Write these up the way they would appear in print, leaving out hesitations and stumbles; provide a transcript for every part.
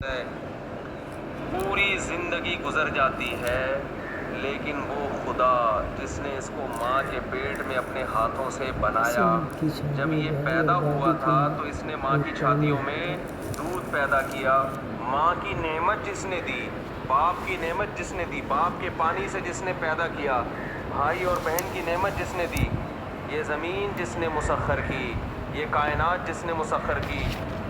ہے، پوری زندگی گزر جاتی ہے، لیکن وہ خدا جس نے اس کو ماں کے پیٹ میں اپنے ہاتھوں سے بنایا، جب یہ پیدا ہوا تھا تو اس نے ماں کی چھاتیوں میں دودھ پیدا کیا. ماں کی نعمت جس نے دی، باپ کی نعمت جس نے دی، باپ کے پانی سے جس نے پیدا کیا، بھائی اور بہن کی نعمت جس نے دی، یہ زمین جس نے مسخر کی، یہ کائنات جس نے مسخر کی،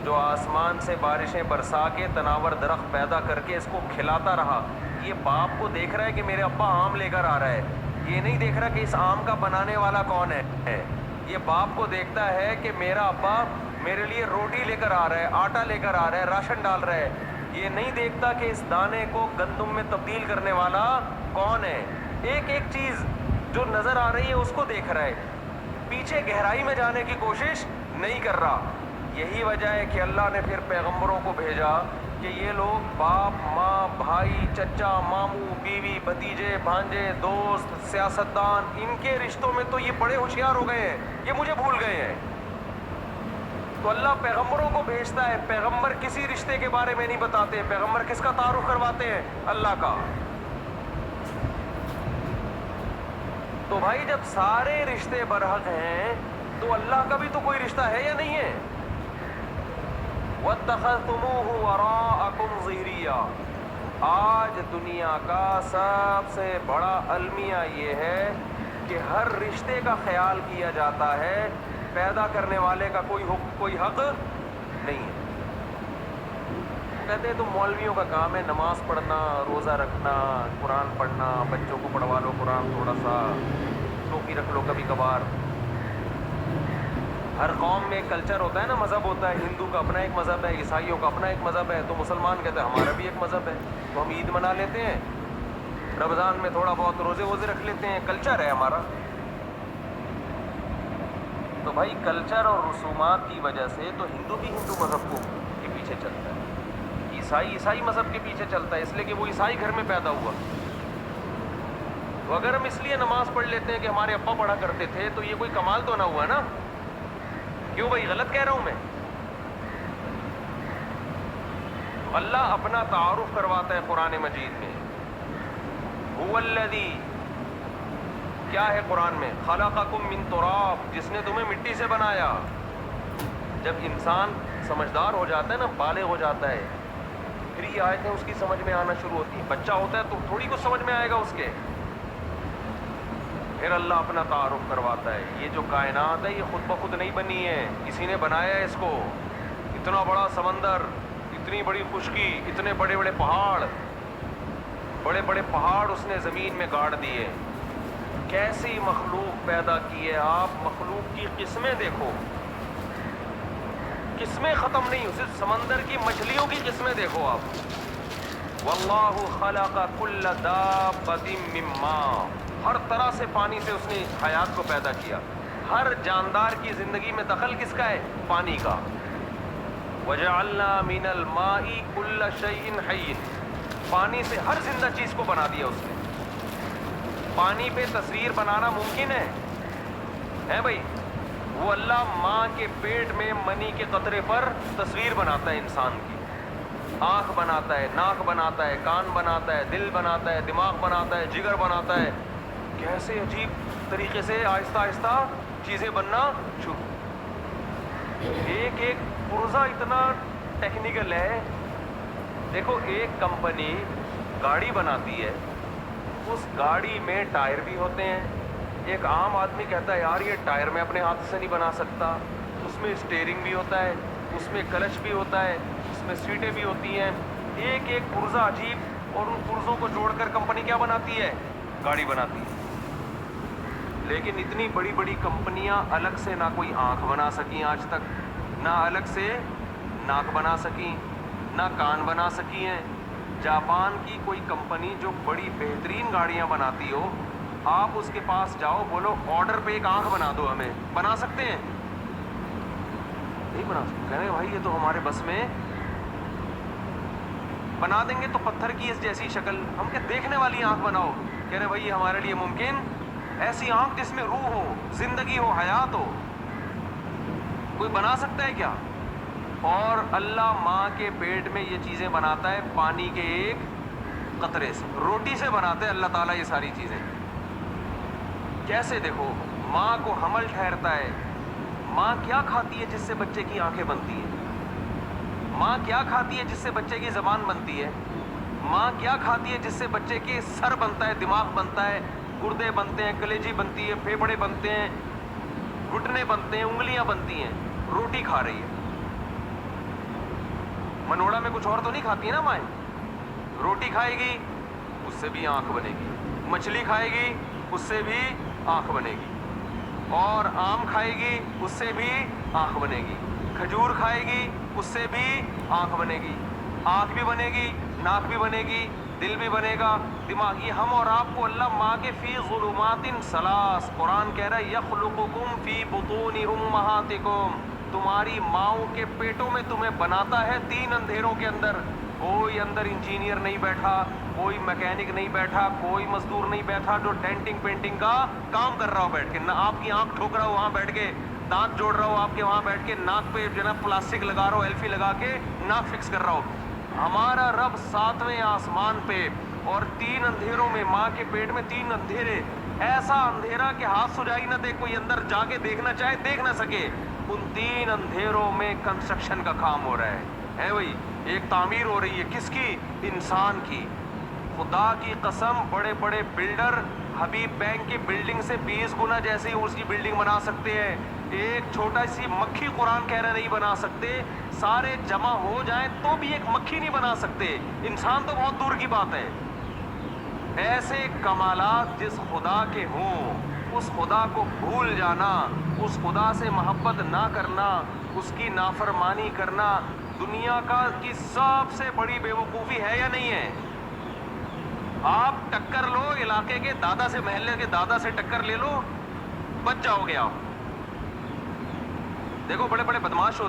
جو آسمان سے بارشیں برسا کے تناور درخت پیدا کر کے اس کو کھلاتا رہا. یہ باپ کو دیکھ رہا ہے کہ میرے ابا آم لے کر آ رہا ہے، یہ نہیں دیکھ رہا کہ اس آم کا بنانے والا کون ہے. یہ باپ کو دیکھتا ہے کہ میرا ابا میرے لیے روٹی لے کر آ رہا ہے، آٹا لے کر آ رہا ہے، راشن ڈال رہا ہے. یہ نہیں دیکھتا کہ اس دانے کو گندم میں تبدیل کرنے والا کون ہے. ایک ایک چیز جو نظر آ رہی ہے اس کو دیکھ رہا ہے، پیچھے گہرائی میں جانے کی کوشش نہیں کر رہا. یہی وجہ ہے کہ اللہ نے پھر پیغمبروں کو بھیجا کہ یہ لوگ باپ، ماں، بھائی، چچا، ماموں، بیوی، بھتیجے، بھانجے، دوست، سیاستدان، ان کے رشتوں میں تو یہ بڑے ہوشیار ہو گئے ہیں، یہ مجھے بھول گئے ہیں. تو اللہ پیغمبروں کو بھیجتا ہے، پیغمبر کسی رشتے کے بارے میں نہیں بتاتے. پیغمبر کس کا تعارف کرواتے ہیں؟ اللہ کا. تو بھائی جب سارے رشتے برحق ہیں تو اللہ کا بھی تو کوئی رشتہ ہے یا نہیں ہے؟ وَاتَّخَذْتُمُوهُ وَرَاءَكُمْ ظِهْرِيًّا. آج دنیا کا سب سے بڑا المیہ یہ ہے کہ ہر رشتے کا خیال کیا جاتا ہے، پیدا کرنے والے کا کوئی حق نہیں ہے. کہتے ہیں تو مولویوں کا کام ہے نماز پڑھنا، روزہ رکھنا، قرآن پڑھنا، بچوں کو پڑھوا لو قرآن، تھوڑا سا ٹوپی رکھ لو کبھی کبھار. ہر قوم میں ایک کلچر ہوتا ہے نا، مذہب ہوتا ہے. ہندو کا اپنا ایک مذہب ہے، عیسائیوں کا اپنا ایک مذہب ہے، تو مسلمان کہتے ہیں ہمارا بھی ایک مذہب ہے. تو ہم عید منا لیتے ہیں، رمضان میں تھوڑا بہت روزے ووزے رکھ لیتے ہیں، کلچر ہے ہمارا. تو بھائی کلچر اور رسومات کی وجہ سے تو ہندو بھی ہندو مذہب کو کے پیچھے چلتا ہے، عیسائی مذہب کے پیچھے چلتا ہے، اس لیے کہ وہ عیسائی گھر میں پیدا ہوا. تو اگر ہم اس لیے نماز پڑھ لیتے ہیں کہ ہمارے ابا پڑھا کرتے تھے تو یہ کوئی کمال تو نہ ہوا نا. کیوں بھائی، غلط کہہ رہا ہوں میں؟ اللہ اپنا تعارف کرواتا ہے قرآن مجید میں. هو الذی، کیا ہے قرآن میں؟ خلقکم من تراب، جس نے تمہیں مٹی سے بنایا. جب انسان سمجھدار ہو جاتا ہے نا، بالغ ہو جاتا ہے، پھر یہ آیتیں اس کی سمجھ میں آنا شروع ہوتی ہیں. بچہ ہوتا ہے تو تھوڑی کچھ سمجھ میں آئے گا اس کے. پھر اللہ اپنا تعارف کرواتا ہے. یہ جو کائنات ہے یہ خود بخود نہیں بنی ہے، کسی نے بنایا ہے اس کو. اتنا بڑا سمندر، اتنی بڑی خشکی، اتنے بڑے بڑے پہاڑ اس نے زمین میں گاڑ دیے. کیسی مخلوق پیدا کی ہے. آپ مخلوق کی قسمیں دیکھو، قسمیں ختم نہیں، صرف سمندر کی مچھلیوں کی قسمیں دیکھو آپ. واللہ خلق کل دابۃ من ماء، ہر طرح سے پانی سے اس نے حیات کو پیدا کیا. ہر جاندار کی زندگی میں دخل کس کا ہے؟ پانی کا. وجعلنا من الماء کل شیء حی، پانی سے ہر زندہ چیز کو بنا دیا اس نے. پانی پہ تصویر بنانا ممکن ہے بھائی؟ وہ اللہ ماں کے پیٹ میں منی کے قطرے پر تصویر بناتا ہے انسان کی. آنکھ بناتا ہے، ناک بناتا ہے، کان بناتا ہے، دل بناتا ہے، دماغ بناتا ہے، جگر بناتا ہے. کیسے عجیب طریقے سے آہستہ آہستہ چیزیں بننا شروع. ایک ایک پرزہ اتنا ٹیکنیکل ہے. دیکھو ایک کمپنی گاڑی بناتی ہے، اس گاڑی میں ٹائر بھی ہوتے ہیں. ایک عام آدمی کہتا ہے یار یہ ٹائر میں اپنے ہاتھ سے نہیں بنا سکتا. اس میں اسٹیئرنگ بھی ہوتا ہے، اس میں کلچ بھی ہوتا ہے، اس میں سیٹیں بھی ہوتی ہیں. ایک ایک پرزہ عجیب. اور ان پرزوں کو جوڑ کر کمپنی کیا بناتی ہے؟ گاڑی بناتی ہے. لیکن اتنی بڑی بڑی کمپنیاں الگ سے نہ کوئی آنکھ بنا سکیں آج تک، نہ الگ سے ناک بنا سکیں، نہ کان بنا سکی ہیں. جاپان کی کوئی کمپنی جو بڑی بہترین گاڑیاں بناتی ہو، آپ اس کے پاس جاؤ، بولو آرڈر پہ ایک آنکھ بنا دو ہمیں، بنا سکتے ہیں؟ نہیں بنا سکتے. کہہ رہے بھائی یہ تو ہمارے بس میں. بنا دیں گے تو پتھر کی اس جیسی شکل، ہم کہ دیکھنے والی آنکھ بناؤ. کہہ رہے بھائی یہ ہمارے لیے ممکن. ایسی آنکھ جس میں روح ہو، زندگی ہو، حیات ہو، کوئی بنا سکتا ہے کیا؟ اور اللہ ماں کے پیٹ میں یہ چیزیں بناتا ہے پانی کے ایک قطرے سے, روٹی سے بناتا ہے اللہ تعالیٰ یہ ساری چیزیں. کیسے دیکھو ماں کو حمل ٹھہرتا ہے, ماں کیا کھاتی ہے جس سے بچے کی آنکھیں بنتی ہیں, ماں کیا کھاتی ہے جس سے بچے کی زبان بنتی ہے, ماں کیا کھاتی ہے جس سے بچے کے سر بنتا ہے, دماغ بنتا ہے, گردے بنتے ہیں, کلیجی بنتی ہے, پھیپھڑے بنتے ہیں, گھٹنے بنتے ہیں, انگلیاں بنتی ہیں. روٹی کھا رہی ہے, منوڑا میں کچھ اور تو نہیں کھاتی ہے نا مائیں. روٹی کھائے گی اس سے بھی آنکھ بنے گی, مچھلی کھائے گی اس سے بھی آنکھ بنے گی, اور آم کھائے گی اس سے بھی آنکھ بنے گی, کھجور کھائے گی اس سے بھی آنکھ بنے گی. آنکھ بھی بنے گی, ناک بھی بنے گی, دل بھی بنے گا, دماغ. یہ ہم اور آپ کو اللہ ماں کے فی ظلمات ثلاث, قرآن کہہ رہا ہے یخلقکم فی بطون امہاتکم, تمہاری ماؤں کے پیٹوں میں تمہیں بناتا ہے 3 اندھیروں کے اندر. کوئی اندر انجینئر نہیں بیٹھا, کوئی میکینک نہیں بیٹھا, کوئی مزدور نہیں بیٹھا جو ڈینٹنگ پینٹنگ کا کام کر رہا ہو بیٹھ کے, نہ آپ کی آنکھ ٹھوک رہا ہو وہاں بیٹھ کے, دانت جوڑ رہا ہو آپ کے وہاں بیٹھ کے, ناک پہ جو ہے نا پلاسٹک لگا رہا ہو, ایلفی لگا کے ناک فکس کر رہا ہو. ہمارا رب 7ویں آسمان پہ, اور 3 اندھیروں میں, ماں کے پیٹ میں 3 اندھیرے, ایسا اندھیرا کہ ہاتھ سجائی نہ دے, کوئی اندر جا کے دیکھنا چاہے دیکھ نہ سکے. ان 3 اندھیروں میں کنسٹرکشن کا کام ہو رہا ہے بھائی, ایک تعمیر ہو رہی ہے. کس کی؟ انسان کی. خدا کی قسم بڑے بڑے بلڈر حبیب بینک کی بلڈنگ سے 20 گنا جیسے ہی اس کی بلڈنگ بنا سکتے ہیں. ایک چھوٹا سی مکھی قرآن کہہ رہے نہیں بنا سکتے, سارے جمع ہو جائیں تو بھی ایک مکھی نہیں بنا سکتے, انسان تو بہت دور کی بات ہے. ایسے کمالات جس خدا کے ہوں, اس خدا کو بھول جانا, اس خدا سے محبت نہ کرنا, اس کی نافرمانی کرنا دنیا کی سب سے بڑی بے وقوفی ہے یا نہیں ہے؟ آپ ٹکر لو علاقے کے دادا سے, محلے کے دادا سے ٹکر لے لو, بچ جاؤ گے آپ. دیکھو بڑے بڑے بدماش ہوتے